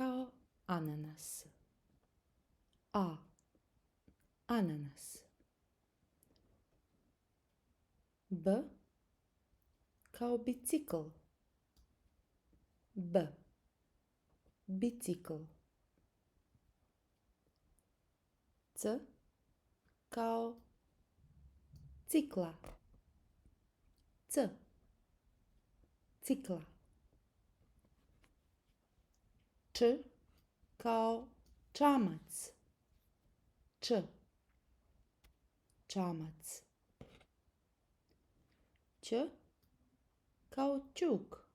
kao ananas. A. Ananas. B kao bicikl. B. Bicikl. C kao cikla. C. Cikla. Č kao čamac. Č. Čamac. Ć kao čuk.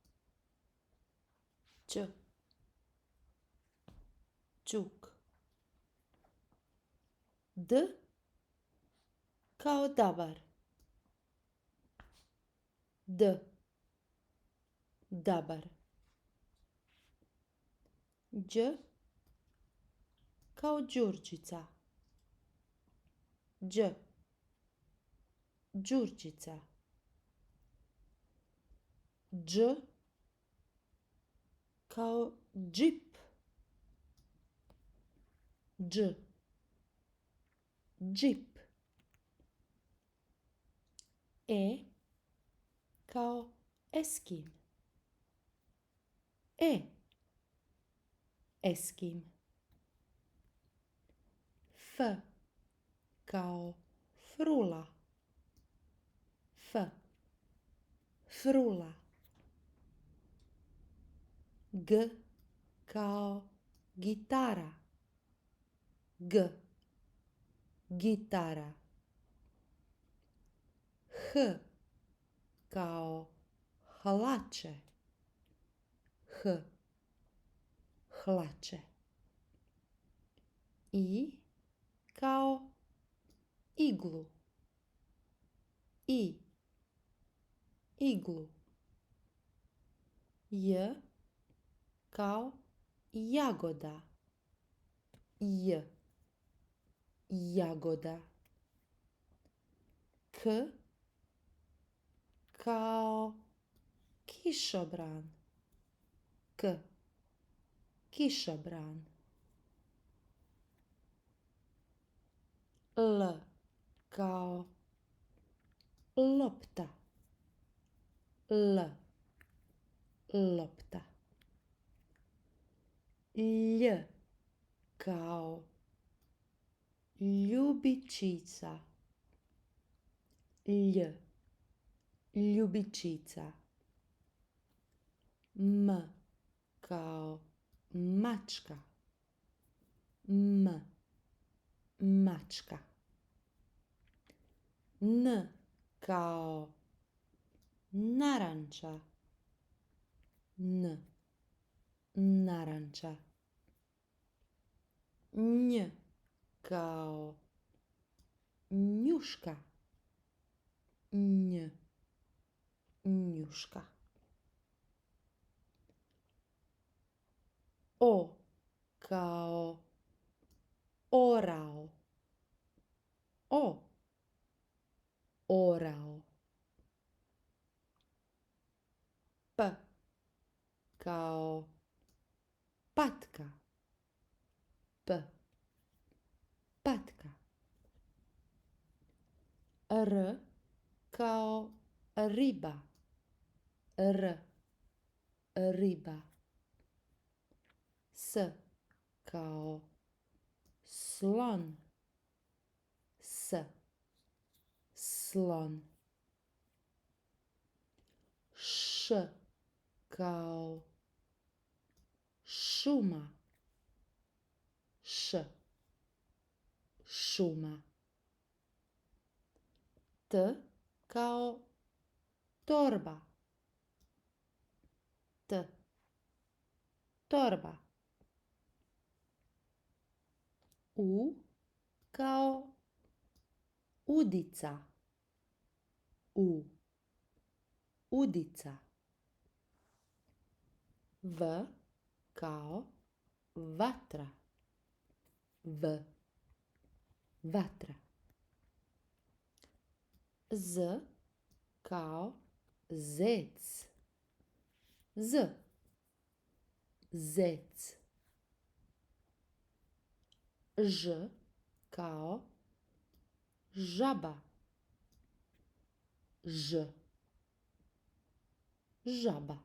Č. Čuk. D kao dabar. D. Dabar. Đ kao đurđica. Đ. Đurđica. Dž kao džip. Dž. Džip. E kao eskim. E. Eskim. F kao frula. F. Frula. G kao gitara. G. Gitara. H kao hlače. H. Hlače. I kao iglu. I. Iglu. J kao jagoda. J. Jagoda. K kao kišobran. K. Kišobran. L kao lopta. L. Lopta. Lj kao ljubičica. Lj. Ljubičica. M kao mačka. M. Mačka. N kao naranča. N. Naranča. Nj kao njuška. Nj. Njuška. O kao orao. O. Orao. P kao patka. P. Patka. R kao riba. R. Riba. S kao slon. S. Slon. Š kao šuma. Š. Šuma. T kao torba. T. Torba. U kao udica. U. Udica. V kao vatra. V. Vatra. Z kao zec. Z. Zec. Ż kao żaba. Ż. Żaba.